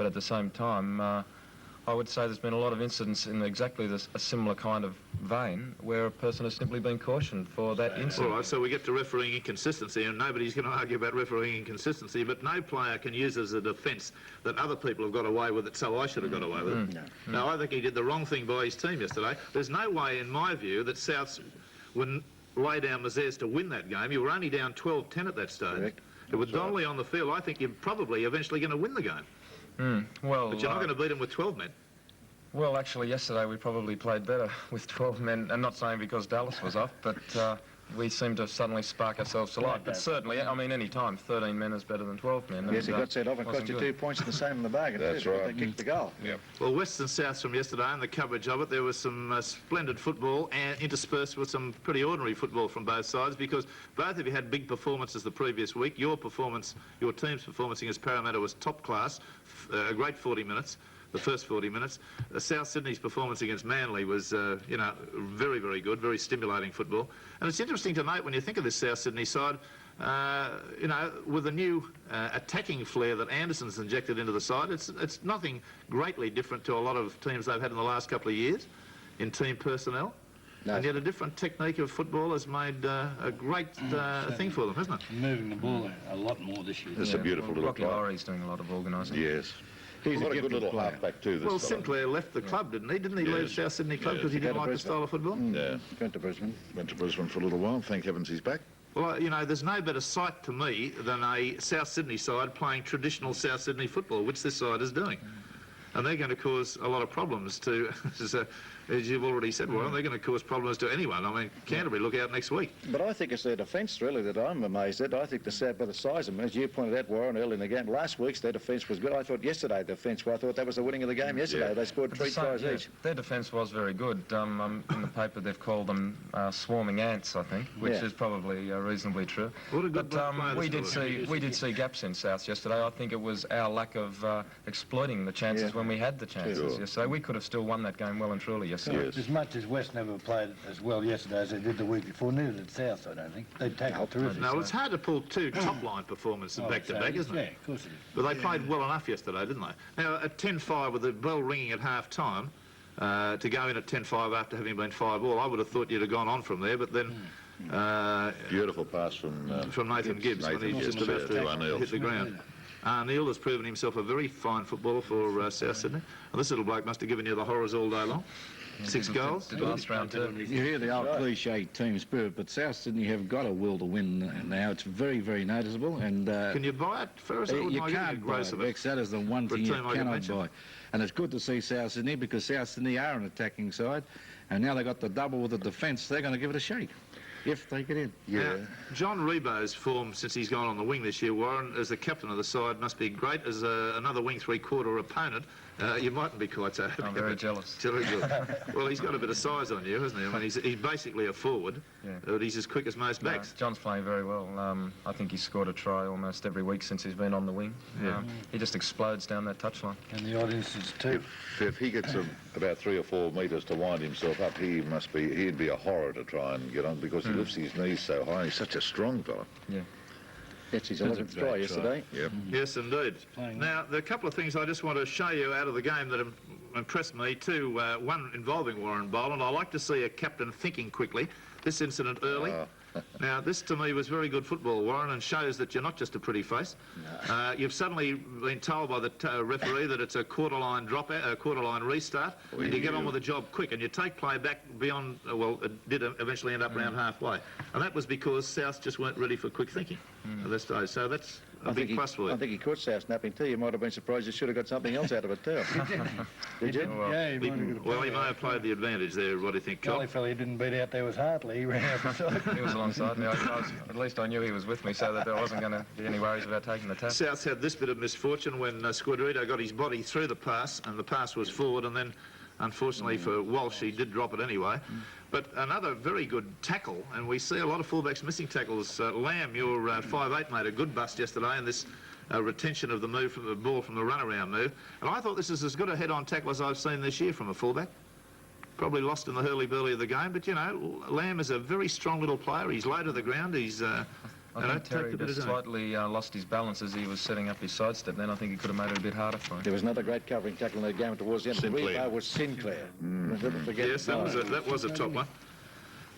but at the same time, I would say there's been a lot of incidents in exactly a similar kind of vein where a person has simply been cautioned for that incident. All right, so we get to refereeing inconsistency, and nobody's going to argue about refereeing inconsistency, but no player can use as a defence that other people have got away with it, so I should have got away with it. No, I think he did the wrong thing by his team yesterday. There's no way, in my view, that Souths wouldn't lay down misères to win that game. You were only down 12-10 at that stage. Correct. With Donnelly on the field, I think you're probably eventually going to win the game. Well, But you're not going to beat him with 12 men. Well, actually, yesterday we probably played better with 12 men. I'm not saying because Dallas was off, but we seemed to suddenly spark ourselves to life. But certainly, I mean, any time, 13 men is better than 12 men. Yes, he got set off and cost you 2 points the same in the bargain. That's right. They kicked the goal. Yep. Well, Western South from yesterday and the coverage of it, there was some splendid football and interspersed with some pretty ordinary football from both sides, because both of you had big performances the previous week. Your team's performance against Parramatta was top class, a great 40 minutes. The first 40 minutes. South Sydney's performance against Manly was, you know, very, very good, very stimulating football. And it's interesting to note when you think of this South Sydney side, you know, with the new attacking flair that Anderson's injected into the side, it's nothing greatly different to a lot of teams they've had in the last couple of years in team personnel. No. And yet a different technique of football has made a great thing for them, hasn't it? Moving the ball a lot more this year. It's a beautiful little Rocky player. Laurie doing a lot of organising. Yes. He's Got a a good little player. halfback too. This Well, fella. Sinclair left the club, didn't he? Didn't he leave South Sydney Club because he didn't like the style of football? Yeah. Went to Brisbane. Went to Brisbane for a little while. Thank heavens he's back. Well, you know, there's no better sight to me than a South Sydney side playing traditional South Sydney football, which this side is doing. And they're going to cause a lot of problems to, as you've already said, Warren, they're going to cause problems to anyone. I mean, Canterbury, look out next week. But I think it's their defence, really, that I'm amazed at. I think by the size of them, as you pointed out, Warren, early in the game, last week's their defence was good. I thought yesterday their defence, I thought that was the winning of the game yesterday. Yeah. They scored 3 tries each. Their defence was very good. In the paper they've called them swarming ants, I think, which is probably reasonably true. What a good But we did see gaps in South yesterday. I think it was our lack of exploiting the chances when we had the chances yesterday. We could have still won that game well and truly yesterday. Yes. As much as West never played as well yesterday as they did the week before, neither did South, I don't think. They tackled terrific. Now, it's hard to pull two top-line performances back-to-back, isn't it? Yeah, of course it is. But they played well enough yesterday, didn't they? Now, at 10-5, with the bell ringing at half-time, to go in at 10-5 after having been 5-all, I would have thought you'd have gone on from there, but then... Beautiful pass from Nathan Gibbs when he just about to hit the ground. Neil has proven himself a very fine footballer for South Sydney. And this little bloke must have given you the horrors all day long. 6 goals. Did last round too. You hear the old cliche team spirit, but South Sydney have got a will to win now. It's very, very noticeable. And can you buy it, Ferris? you can't buy it, Rex. That is the one thing you cannot buy. And it's good to see South Sydney, because South Sydney are an attacking side, and now they've got the double with the defence. They're going to give it a shake if they get in. Yeah. Now, John Rebo's form since he's gone on the wing this year, Warren, as the captain of the side, must be great. As another wing three-quarter opponent, you mightn't be quite so happy. I'm very jealous. Very good. Well, he's got a bit of size on you, hasn't he? I mean, he's basically a forward, but he's as quick as most backs. John's playing very well. I think he's scored a try almost every week since he's been on the wing. He just explodes down that touchline. And the audiences too. If he gets about 3 or 4 metres to wind himself up, he'd be a horror to try and get on, because he lifts his knees so high. He's such a strong fella. Yeah. That's his 11th try yesterday. Yep. Yes, indeed. Now, there are a couple of things I just want to show you out of the game that have impressed me too. One involving Warren Boland. I like to see a captain thinking quickly. This incident early. Now, this to me was very good football, Warren, and shows that you're not just a pretty face. You've suddenly been told by the referee that it's a quarter-line drop out, a quarter-line restart, and you get on with the job quick, and you take play back beyond, well, it did eventually end up around halfway. And that was because South just weren't ready for quick thinking at this stage. So that's a big plus for you. I think he caught South snapping too. You might have been surprised you should have got something else out of it too. Did you? Yeah, He may have played the advantage there. What do you think, The only Chop? fella he didn't beat out there was Hartley. He ran out the side. He was alongside me. At least I knew he was with me, so that there wasn't going to be any worries about taking the tap. South's had this bit of misfortune when Squadrito got his body through the pass, and the pass was forward, and then, unfortunately for Walsh, he did drop it anyway. But another very good tackle, and we see a lot of fullbacks missing tackles. Lamb, your 5'8", made a good bust yesterday in this retention of the move from the ball from the runaround move. And I thought this is as good a head-on tackle as I've seen this year from a fullback. Probably lost in the hurly-burly of the game, but, you know, Lamb is a very strong little player. He's low to the ground. He's I think Terry just slightly lost his balance as he was setting up his sidestep. Then I think he could have made it a bit harder for him. There was another great covering tackle in the game towards the end. The replay was Sinclair. Never forget. Yes, that was a top one.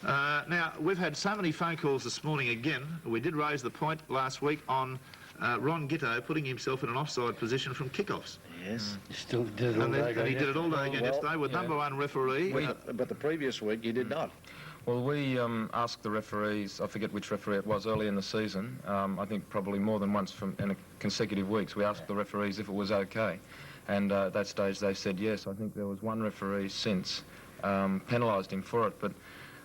Now, we've had so many phone calls this morning again. We did raise the point last week on Ron Gitto putting himself in an offside position from kickoffs. Yes. He still did it all day. And he did it all day again yesterday with number one referee. But the previous week he did not. Well, we asked the referees, I forget which referee it was, early in the season, I think probably more than once in consecutive weeks, we asked the referees if it was okay. And at that stage they said yes. I think there was one referee since penalised him for it. But,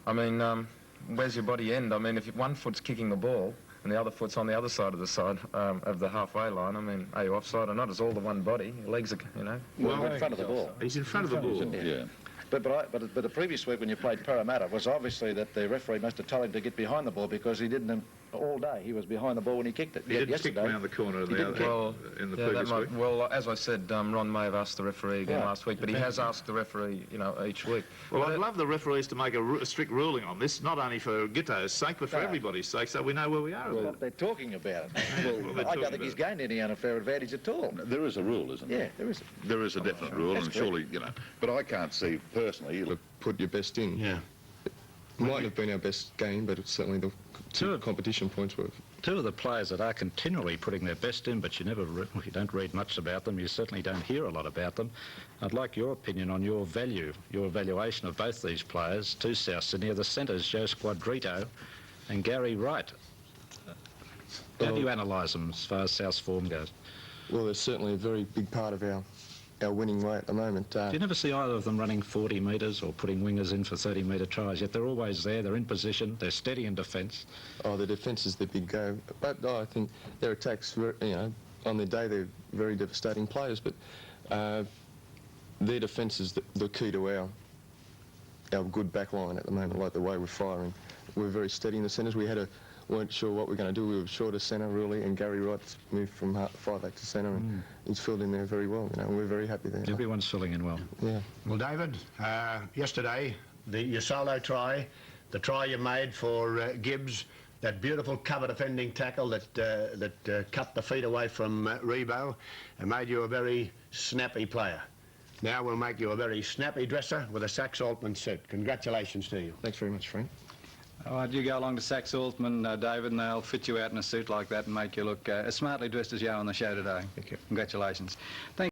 I mean, where's your body end? I mean, if one foot's kicking the ball and the other foot's on the other side of the halfway line, I mean, are you offside or not? It's all the one body. Your legs are, you know. Well, in front of the ball. He's in front of the ball. Yeah. But the previous week when you played Parramatta was obviously that the referee must have told him to get behind the ball because he didn't all day. He was behind the ball when he kicked it. He didn't kick round the corner in the previous week. Well, as I said, Ron may have asked the referee again last week, but he has asked the referee, you know, each week. Well, I'd love the referees to make a strict ruling on this, not only for Gitto's sake, but for everybody's sake, so we know where we are. Well, they're talking about it. I don't think he's gained any unfair advantage at all. There is a rule, isn't there? Yeah, there is. There is a definite rule, and surely, you know. But I can't see personally. To put your best in. Yeah. It mightn't have been our best game, but it's certainly the competition points were. Two of the players that are continually putting their best in, but you don't read much about them. You certainly don't hear a lot about them. I'd like your opinion on your evaluation of both these players. To South Sydney are the centres, Joe Squadrito and Gary Wright. How do you analyse them as far as South's form goes? Well, they're certainly a very big part of our winning way at the moment. Do you never see either of them running 40 metres or putting wingers in for 30-metre tries? Yet they're always there, they're in position, they're steady in defence. Oh, the defence is the big go. But I think their attacks, you know, on their day they're very devastating players, but their defence is the key to our good back line at the moment, like the way we're firing. We're very steady in the centres. Weren't sure what we're going to do. We were short of centre, really, and Gary Wright's moved from 5-8 to centre, and he's filled in there very well, you know, and we're very happy there. Everyone's filling in well. Yeah. Well, David, yesterday, your solo try, the try you made for Gibbs, that beautiful cover defending tackle that cut the feet away from Rebo and made you a very snappy player. Now we'll make you a very snappy dresser with a Sax Altman suit. Congratulations to you. Thanks very much, Frank. All right, you go along to Sax Altman, David, and they'll fit you out in a suit like that and make you look as smartly dressed as you are on the show today. Thank you. Congratulations.